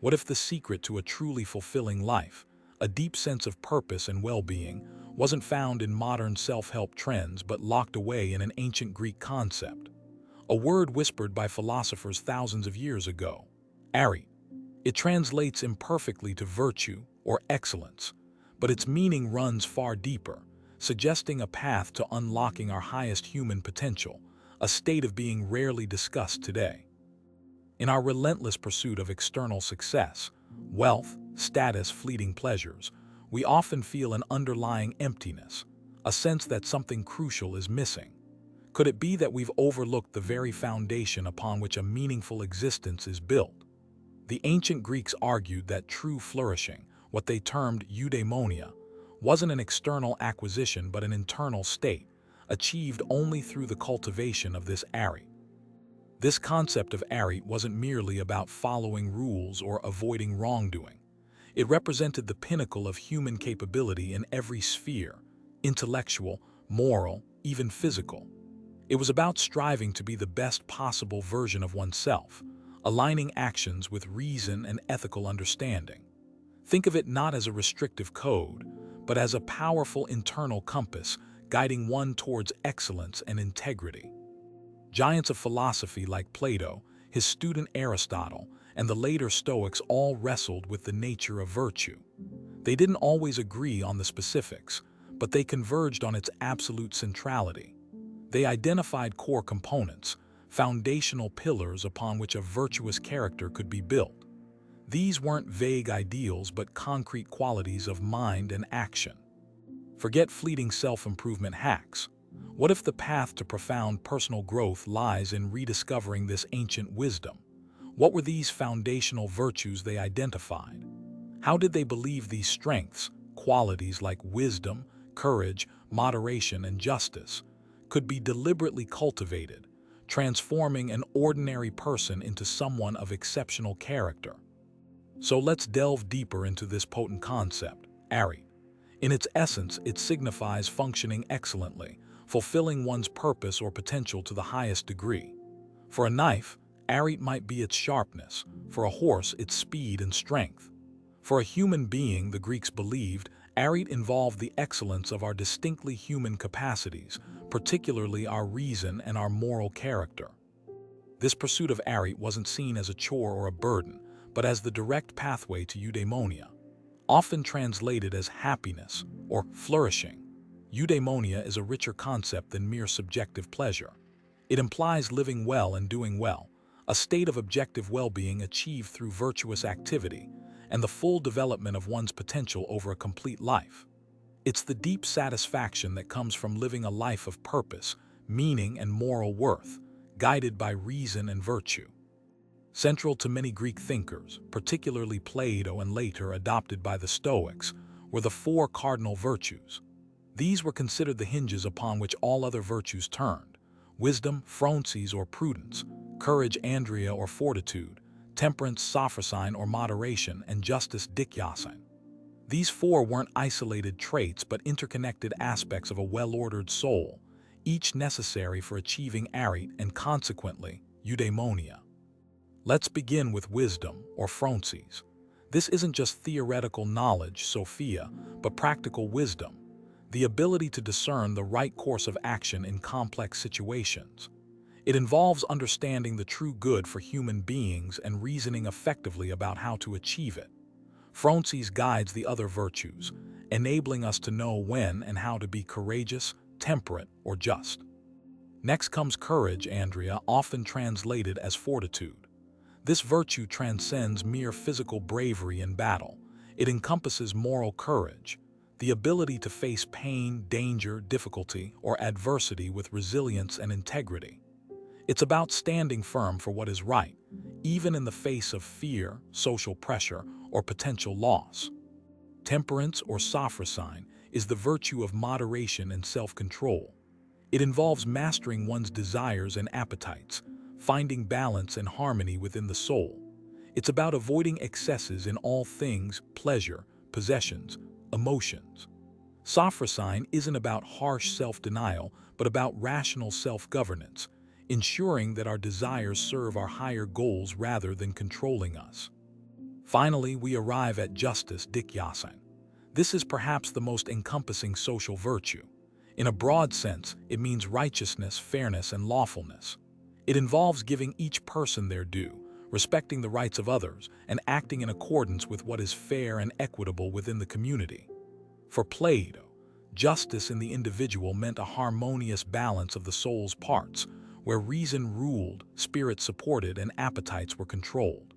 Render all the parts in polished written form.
What if the secret to a truly fulfilling life, a deep sense of purpose and well-being, wasn't found in modern self-help trends but locked away in an ancient Greek concept? A word whispered by philosophers thousands of years ago, Arete. It translates imperfectly to virtue or excellence, but its meaning runs far deeper, suggesting a path to unlocking our highest human potential, a state of being rarely discussed today. In our relentless pursuit of external success, wealth, status, fleeting pleasures, we often feel an underlying emptiness, a sense that something crucial is missing. Could it be that we've overlooked the very foundation upon which a meaningful existence is built? The ancient Greeks argued that true flourishing, what they termed eudaimonia, wasn't an external acquisition but an internal state, achieved only through the cultivation of this arete. This concept of arete wasn't merely about following rules or avoiding wrongdoing. It represented the pinnacle of human capability in every sphere, intellectual, moral, even physical. It was about striving to be the best possible version of oneself, aligning actions with reason and ethical understanding. Think of it not as a restrictive code, but as a powerful internal compass guiding one towards excellence and integrity. Giants of philosophy like Plato, his student Aristotle, and the later Stoics all wrestled with the nature of virtue. They didn't always agree on the specifics, but they converged on its absolute centrality. They identified core components, foundational pillars upon which a virtuous character could be built. These weren't vague ideals but concrete qualities of mind and action. Forget fleeting self-improvement hacks. What if the path to profound personal growth lies in rediscovering this ancient wisdom? What were these foundational virtues they identified? How did they believe these strengths, qualities like wisdom, courage, moderation, and justice, could be deliberately cultivated, transforming an ordinary person into someone of exceptional character? So let's delve deeper into this potent concept, arete. In its essence, it signifies functioning excellently, fulfilling one's purpose or potential to the highest degree. For a knife, arete might be its sharpness; for a horse, its speed and strength. For a human being, the Greeks believed, arete involved the excellence of our distinctly human capacities, particularly our reason and our moral character. This pursuit of arete wasn't seen as a chore or a burden, but as the direct pathway to eudaimonia, often translated as happiness or flourishing. Eudaimonia is a richer concept than mere subjective pleasure. It implies living well and doing well, a state of objective well-being achieved through virtuous activity, and the full development of one's potential over a complete life. It's the deep satisfaction that comes from living a life of purpose, meaning, and moral worth, guided by reason and virtue. Central to many Greek thinkers, particularly Plato and later adopted by the Stoics, were the Four Cardinal Virtues. These were considered the hinges upon which all other virtues turned: wisdom, phronses or prudence; courage, andria or fortitude; temperance, sophrosyne or moderation; and justice, dikaiosine. These four weren't isolated traits but interconnected aspects of a well-ordered soul, each necessary for achieving arete and consequently eudaimonia. Let's begin with wisdom, or phronses. This isn't just theoretical knowledge, Sophia, but practical wisdom, the ability to discern the right course of action in complex situations. It involves understanding the true good for human beings and reasoning effectively about how to achieve it. Phronses guides the other virtues, enabling us to know when and how to be courageous, temperate, or just. Next comes courage, andria, often translated as fortitude. This virtue transcends mere physical bravery in battle. It encompasses moral courage, the ability to face pain, danger, difficulty, or adversity with resilience and integrity. It's about standing firm for what is right, even in the face of fear, social pressure, or potential loss. Temperance, or sophrosyne, is the virtue of moderation and self-control. It involves mastering one's desires and appetites, finding balance and harmony within the soul. It's about avoiding excesses in all things: pleasure, possessions, emotions. Sophrosyne isn't about harsh self-denial, but about rational self-governance, ensuring that our desires serve our higher goals rather than controlling us. Finally, we arrive at justice dikaiosine. This is perhaps the most encompassing social virtue. In a broad sense, it means righteousness, fairness, and lawfulness. It involves giving each person their due, respecting the rights of others, and acting in accordance with what is fair and equitable within the community. For Plato, justice in the individual meant a harmonious balance of the soul's parts, where reason ruled, spirit supported, and appetites were controlled.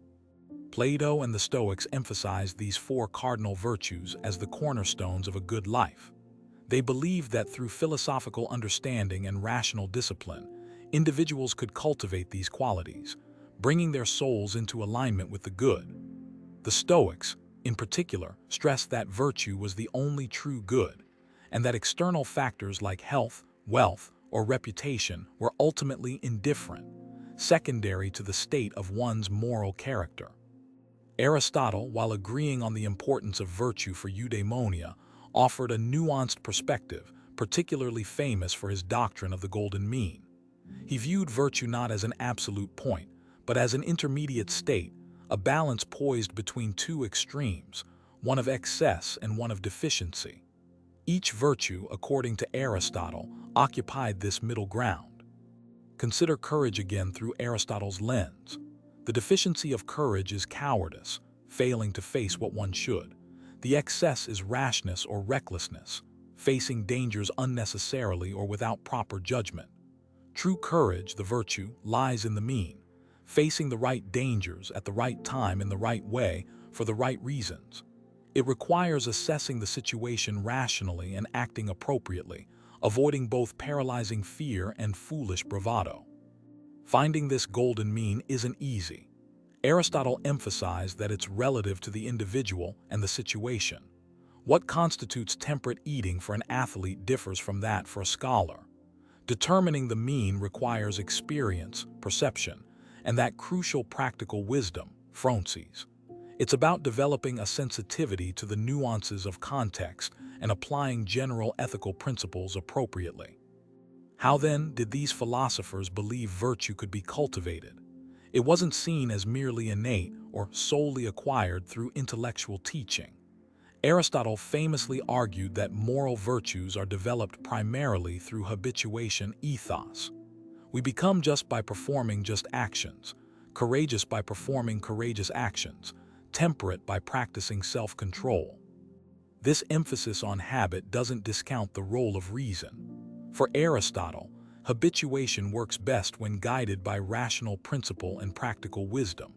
Plato and the Stoics emphasized these four cardinal virtues as the cornerstones of a good life. They believed that through philosophical understanding and rational discipline, individuals could cultivate these qualities, bringing their souls into alignment with the good. The Stoics, in particular, stressed that virtue was the only true good, and that external factors like health, wealth, or reputation were ultimately indifferent, secondary to the state of one's moral character. Aristotle, while agreeing on the importance of virtue for eudaimonia, offered a nuanced perspective, particularly famous for his doctrine of the golden mean. He viewed virtue not as an absolute point, but as an intermediate state, a balance poised between two extremes, one of excess and one of deficiency. Each virtue, according to Aristotle, occupied this middle ground. Consider courage again through Aristotle's lens. The deficiency of courage is cowardice, failing to face what one should. The excess is rashness or recklessness, facing dangers unnecessarily or without proper judgment. True courage, the virtue, lies in the mean, facing the right dangers at the right time in the right way for the right reasons. It requires assessing the situation rationally and acting appropriately, avoiding both paralyzing fear and foolish bravado. Finding this golden mean isn't easy. Aristotle emphasized that it's relative to the individual and the situation. What constitutes temperate eating for an athlete differs from that for a scholar. Determining the mean requires experience, perception, and that crucial practical wisdom, phronses. It's about developing a sensitivity to the nuances of context and applying general ethical principles appropriately. How then did these philosophers believe virtue could be cultivated? It wasn't seen as merely innate or solely acquired through intellectual teaching. Aristotle famously argued that moral virtues are developed primarily through habituation ethos. We become just by performing just actions, courageous by performing courageous actions, temperate by practicing self-control. This emphasis on habit doesn't discount the role of reason. For Aristotle, habituation works best when guided by rational principle and practical wisdom.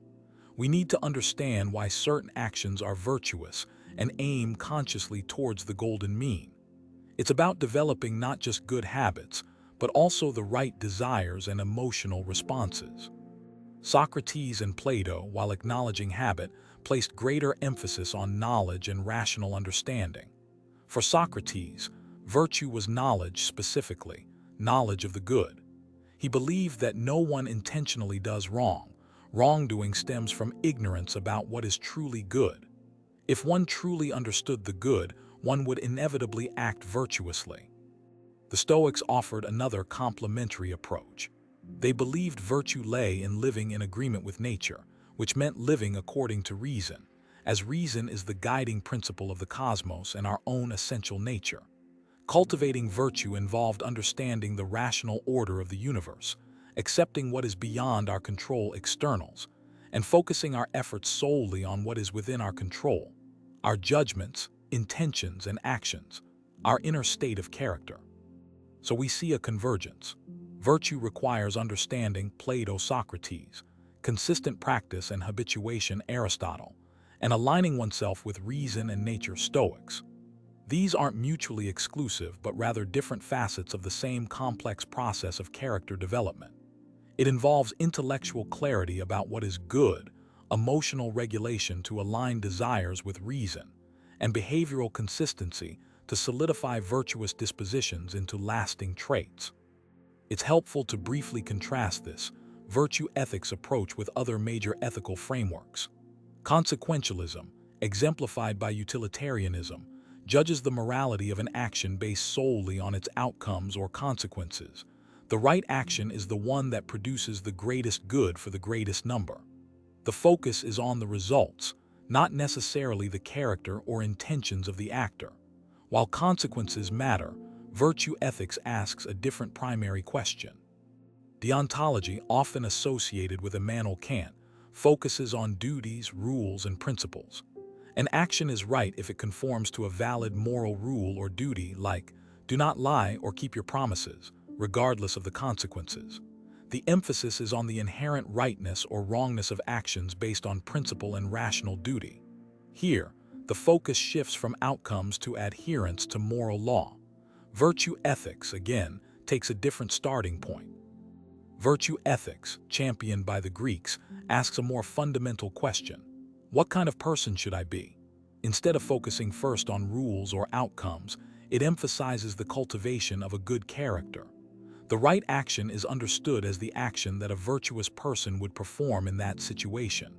We need to understand why certain actions are virtuous and aim consciously towards the golden mean. It's about developing not just good habits, but also the right desires and emotional responses. Socrates and Plato, while acknowledging habit, placed greater emphasis on knowledge and rational understanding. For Socrates, virtue was knowledge specifically, knowledge of the good. He believed that no one intentionally does wrong. Wrongdoing stems from ignorance about what is truly good. If one truly understood the good, one would inevitably act virtuously. The Stoics offered another complementary approach. They believed virtue lay in living in agreement with nature, which meant living according to reason, as reason is the guiding principle of the cosmos and our own essential nature. Cultivating virtue involved understanding the rational order of the universe, accepting what is beyond our control externals, and focusing our efforts solely on what is within our control, our judgments, intentions, and actions, our inner state of character. So we see a convergence. Virtue requires understanding Plato, Socrates, consistent practice and habituation Aristotle, and aligning oneself with reason and nature Stoics. These aren't mutually exclusive, but rather different facets of the same complex process of character development. It involves intellectual clarity about what is good, emotional regulation to align desires with reason, and behavioral consistency to solidify virtuous dispositions into lasting traits. It's helpful to briefly contrast this virtue ethics approach with other major ethical frameworks. Consequentialism, exemplified by utilitarianism, judges the morality of an action based solely on its outcomes or consequences. The right action is the one that produces the greatest good for the greatest number. The focus is on the results, not necessarily the character or intentions of the actor. While consequences matter, virtue ethics asks a different primary question. Deontology, often associated with Immanuel Kant, focuses on duties, rules, and principles. An action is right if it conforms to a valid moral rule or duty like, do not lie or keep your promises, regardless of the consequences. The emphasis is on the inherent rightness or wrongness of actions based on principle and rational duty. Here, the focus shifts from outcomes to adherence to moral law. Virtue ethics, again, takes a different starting point. Virtue ethics, championed by the Greeks, asks a more fundamental question. What kind of person should I be? Instead of focusing first on rules or outcomes, it emphasizes the cultivation of a good character. The right action is understood as the action that a virtuous person would perform in that situation.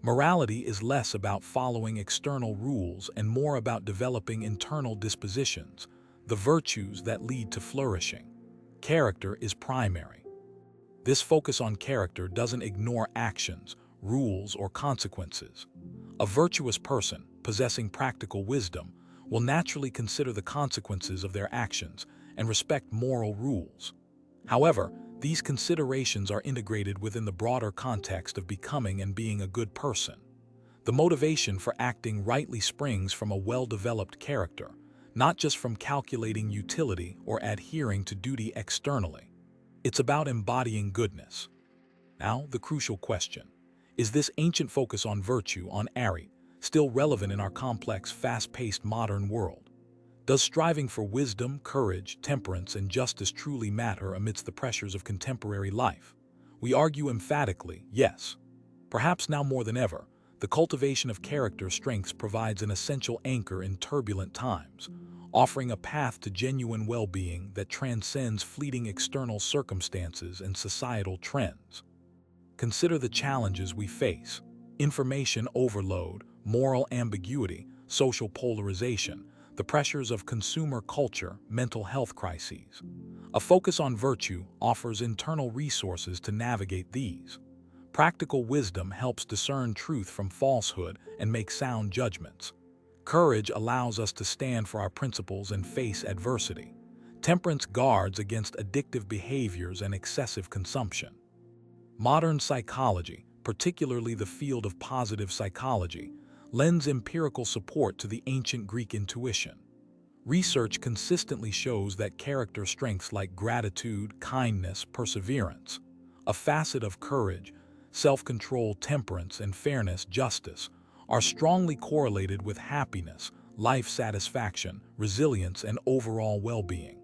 Morality is less about following external rules and more about developing internal dispositions, the virtues that lead to flourishing. Character is primary. This focus on character doesn't ignore actions, rules, or consequences. A virtuous person, possessing practical wisdom, will naturally consider the consequences of their actions and respect moral rules. However, these considerations are integrated within the broader context of becoming and being a good person. The motivation for acting rightly springs from a well-developed character, not just from calculating utility or adhering to duty externally. It's about embodying goodness. Now, the crucial question. Is this ancient focus on virtue, on Arete, still relevant in our complex, fast-paced modern world? Does striving for wisdom, courage, temperance, and justice truly matter amidst the pressures of contemporary life? We argue emphatically, yes. Perhaps now more than ever, the cultivation of character strengths provides an essential anchor in turbulent times, offering a path to genuine well-being that transcends fleeting external circumstances and societal trends. Consider the challenges we face: information overload, moral ambiguity, social polarization, the pressures of consumer culture, mental health crises. A focus on virtue offers internal resources to navigate these. Practical wisdom helps discern truth from falsehood and make sound judgments. Courage allows us to stand for our principles and face adversity. Temperance guards against addictive behaviors and excessive consumption. Modern psychology, particularly the field of positive psychology, lends empirical support to the ancient Greek intuition. Research consistently shows that character strengths like gratitude, kindness, perseverance, a facet of courage, self-control, temperance, and fairness, justice, are strongly correlated with happiness, life satisfaction, resilience, and overall well-being.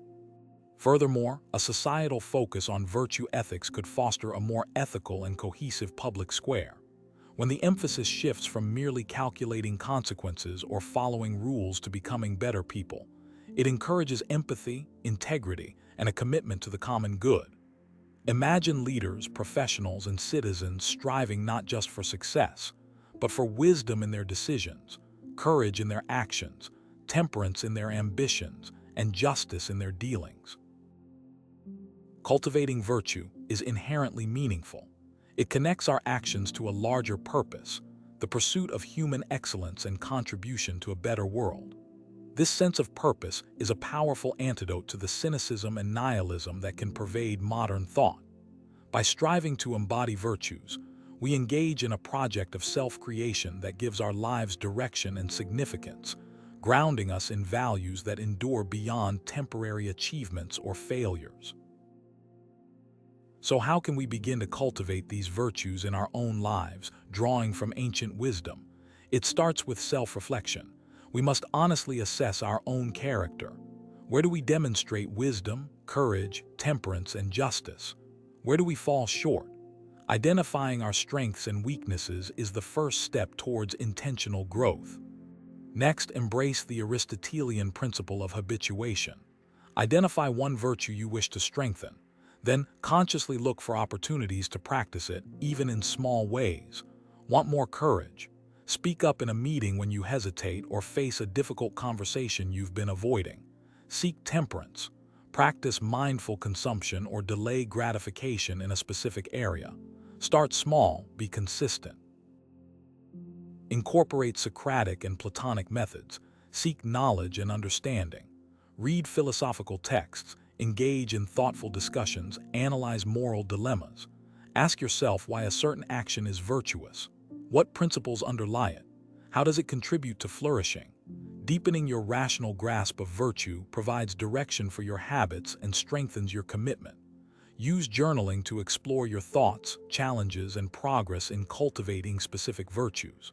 Furthermore, a societal focus on virtue ethics could foster a more ethical and cohesive public square. When the emphasis shifts from merely calculating consequences or following rules to becoming better people, it encourages empathy, integrity, and a commitment to the common good. Imagine leaders, professionals, and citizens striving not just for success, but for wisdom in their decisions, courage in their actions, temperance in their ambitions, and justice in their dealings. Cultivating virtue is inherently meaningful. It connects our actions to a larger purpose, the pursuit of human excellence and contribution to a better world. This sense of purpose is a powerful antidote to the cynicism and nihilism that can pervade modern thought. By striving to embody virtues, we engage in a project of self-creation that gives our lives direction and significance, grounding us in values that endure beyond temporary achievements or failures. So how can we begin to cultivate these virtues in our own lives, drawing from ancient wisdom? It starts with self-reflection. We must honestly assess our own character. Where do we demonstrate wisdom, courage, temperance, and justice? Where do we fall short? Identifying our strengths and weaknesses is the first step towards intentional growth. Next, embrace the Aristotelian principle of habituation. Identify one virtue you wish to strengthen. Then, consciously look for opportunities to practice it, even in small ways. Want more courage? Speak up in a meeting when you hesitate or face a difficult conversation you've been avoiding. Seek temperance. Practice mindful consumption or delay gratification in a specific area. Start small, be consistent. Incorporate Socratic and Platonic methods. Seek knowledge and understanding. Read philosophical texts. Engage in thoughtful discussions. Analyze moral dilemmas. Ask yourself why a certain action is virtuous. What principles underlie it? How does it contribute to flourishing? Deepening your rational grasp of virtue provides direction for your habits and strengthens your commitment. Use journaling to explore your thoughts, challenges, and progress in cultivating specific virtues.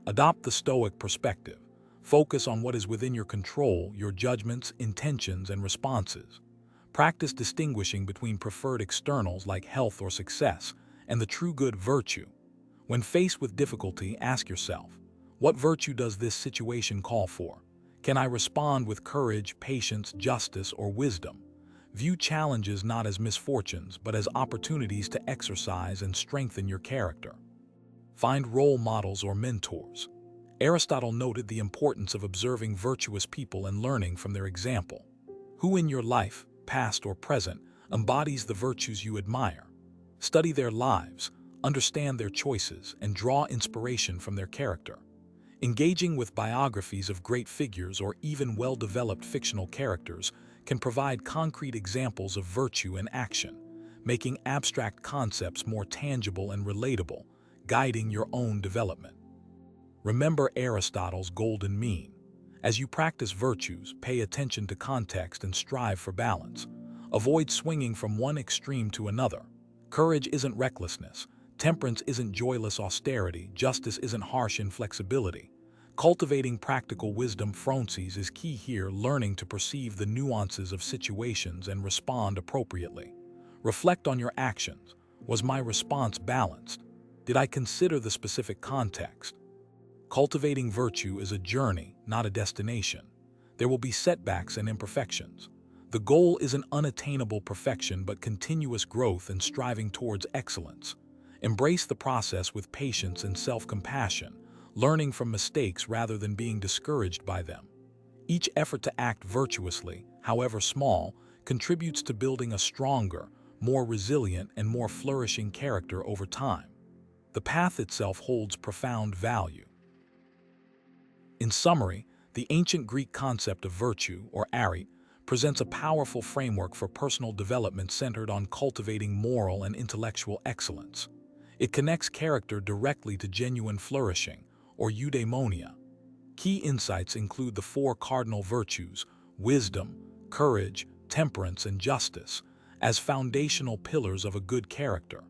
Adopt the Stoic perspective. Focus on what is within your control, your judgments, intentions, and responses. Practice distinguishing between preferred externals like health or success and the true good virtue. When faced with difficulty, ask yourself, what virtue does this situation call for? Can I respond with courage, patience, justice, or wisdom? View challenges not as misfortunes, but as opportunities to exercise and strengthen your character. Find role models or mentors. Aristotle noted the importance of observing virtuous people and learning from their example. Who in your life, past or present, embodies the virtues you admire? Study their lives, understand their choices, and draw inspiration from their character. Engaging with biographies of great figures or even well-developed fictional characters can provide concrete examples of virtue in action, making abstract concepts more tangible and relatable, guiding your own development. Remember Aristotle's golden mean. As you practice virtues, pay attention to context and strive for balance. Avoid swinging from one extreme to another. Courage isn't recklessness. Temperance isn't joyless austerity. Justice isn't harsh inflexibility. Cultivating practical wisdom phronses is key here, learning to perceive the nuances of situations and respond appropriately. Reflect on your actions. Was my response balanced? Did I consider the specific context? Cultivating virtue is a journey, not a destination. There will be setbacks and imperfections. The goal isn't unattainable perfection but continuous growth and striving towards excellence. Embrace the process with patience and self-compassion, learning from mistakes rather than being discouraged by them. Each effort to act virtuously, however small, contributes to building a stronger, more resilient, and more flourishing character over time. The path itself holds profound value. In summary, the ancient Greek concept of virtue, or arete, presents a powerful framework for personal development centered on cultivating moral and intellectual excellence. It connects character directly to genuine flourishing, or eudaimonia. Key insights include the four cardinal virtues, wisdom, courage, temperance, and justice, as foundational pillars of a good character.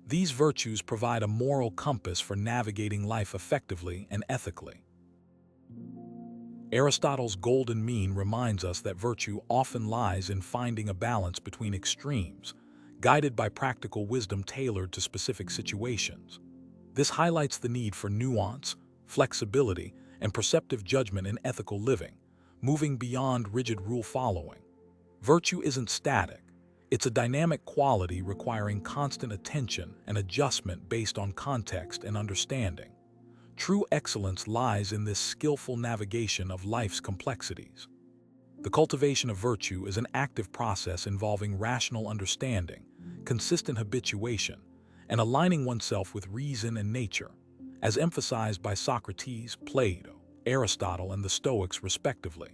These virtues provide a moral compass for navigating life effectively and ethically. Aristotle's golden mean reminds us that virtue often lies in finding a balance between extremes, guided by practical wisdom tailored to specific situations. This highlights the need for nuance, flexibility, and perceptive judgment in ethical living, moving beyond rigid rule-following. Virtue isn't static. It's a dynamic quality requiring constant attention and adjustment based on context and understanding. True excellence lies in this skillful navigation of life's complexities. The cultivation of virtue is an active process involving rational understanding, consistent habituation, and aligning oneself with reason and nature, as emphasized by Socrates, Plato, Aristotle, and the Stoics respectively.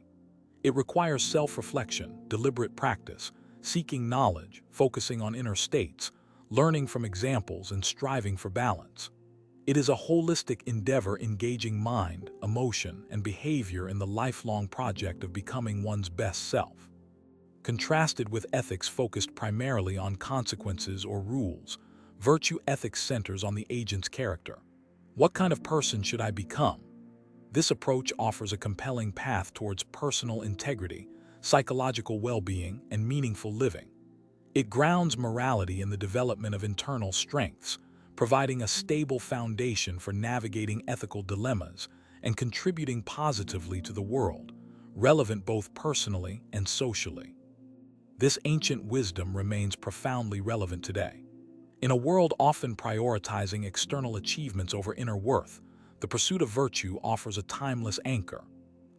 It requires self-reflection, deliberate practice, seeking knowledge, focusing on inner states, learning from examples, and striving for balance. It is a holistic endeavor engaging mind, emotion, and behavior in the lifelong project of becoming one's best self. Contrasted with ethics focused primarily on consequences or rules, virtue ethics centers on the agent's character. What kind of person should I become? This approach offers a compelling path towards personal integrity, psychological well-being, and meaningful living. It grounds morality in the development of internal strengths, providing a stable foundation for navigating ethical dilemmas and contributing positively to the world, relevant both personally and socially. This ancient wisdom remains profoundly relevant today. In a world often prioritizing external achievements over inner worth, the pursuit of virtue offers a timeless anchor.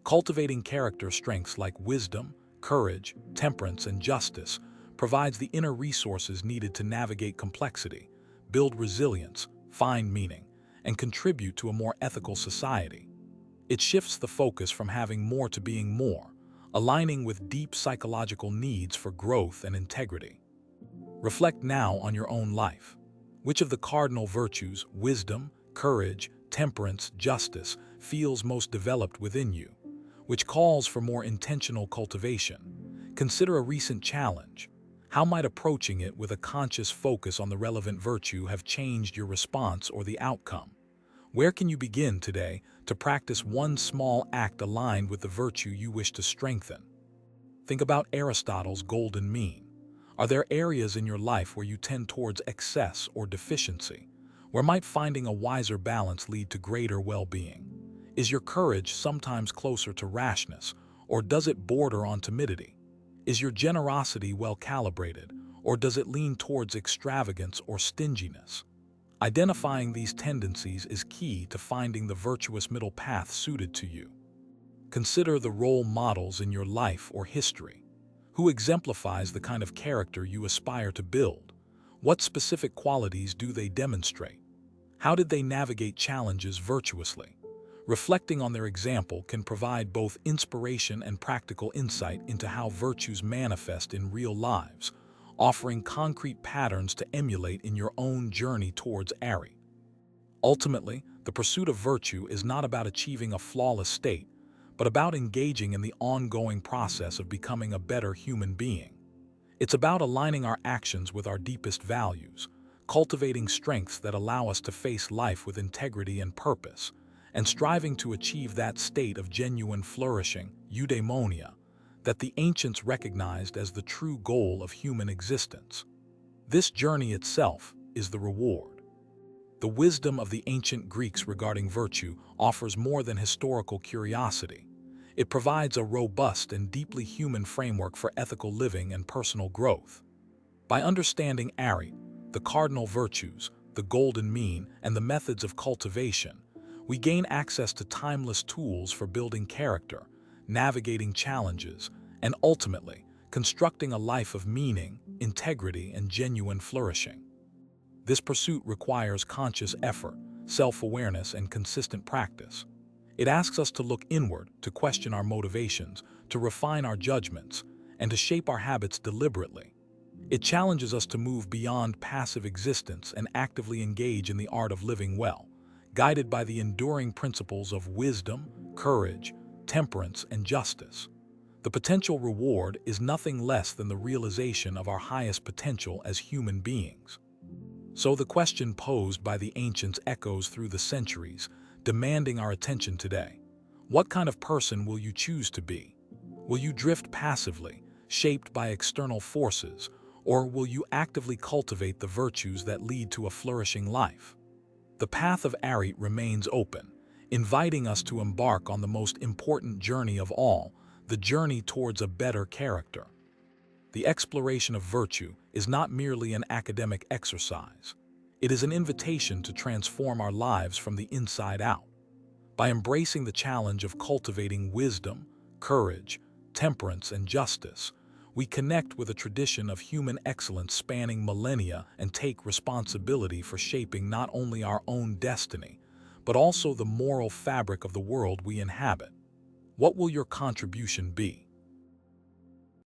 Cultivating character strengths like wisdom, courage, temperance, and justice provides the inner resources needed to navigate complexity, build resilience, find meaning, and contribute to a more ethical society. It shifts the focus from having more to being more, aligning with deep psychological needs for growth and integrity. Reflect now on your own life. Which of the cardinal virtues, wisdom, courage, temperance, justice, feels most developed within you? Which calls for more intentional cultivation? Consider a recent challenge. How might approaching it with a conscious focus on the relevant virtue have changed your response or the outcome? Where can you begin today to practice one small act aligned with the virtue you wish to strengthen? Think about Aristotle's golden mean. Are there areas in your life where you tend towards excess or deficiency? Where might finding a wiser balance lead to greater well-being? Is your courage sometimes closer to rashness, or does it border on timidity? Is your generosity well-calibrated, or does it lean towards extravagance or stinginess? Identifying these tendencies is key to finding the virtuous middle path suited to you. Consider the role models in your life or history. Who exemplifies the kind of character you aspire to build? What specific qualities do they demonstrate? How did they navigate challenges virtuously? Reflecting on their example can provide both inspiration and practical insight into how virtues manifest in real lives, offering concrete patterns to emulate in your own journey towards Arete. Ultimately, the pursuit of virtue is not about achieving a flawless state, but about engaging in the ongoing process of becoming a better human being. It's about aligning our actions with our deepest values, cultivating strengths that allow us to face life with integrity and purpose, and striving to achieve that state of genuine flourishing, Eudaimonia, that the ancients recognized as the true goal of human existence. This journey itself is the reward. The wisdom of the ancient Greeks regarding virtue offers more than historical curiosity. It provides a robust and deeply human framework for ethical living and personal growth. By understanding Arete, the cardinal virtues, the golden mean, and the methods of cultivation, we gain access to timeless tools for building character, navigating challenges, and ultimately, constructing a life of meaning, integrity, and genuine flourishing. This pursuit requires conscious effort, self-awareness, and consistent practice. It asks us to look inward, to question our motivations, to refine our judgments, and to shape our habits deliberately. It challenges us to move beyond passive existence and actively engage in the art of living well, guided by the enduring principles of wisdom, courage, temperance, and justice. The potential reward is nothing less than the realization of our highest potential as human beings. So the question posed by the ancients echoes through the centuries, demanding our attention today. What kind of person will you choose to be? Will you drift passively, shaped by external forces, or will you actively cultivate the virtues that lead to a flourishing life? The path of Arete remains open, inviting us to embark on the most important journey of all, the journey towards a better character. The exploration of virtue is not merely an academic exercise. It is an invitation to transform our lives from the inside out. By embracing the challenge of cultivating wisdom, courage, temperance, and justice, we connect with a tradition of human excellence spanning millennia and take responsibility for shaping not only our own destiny, but also the moral fabric of the world we inhabit. What will your contribution be?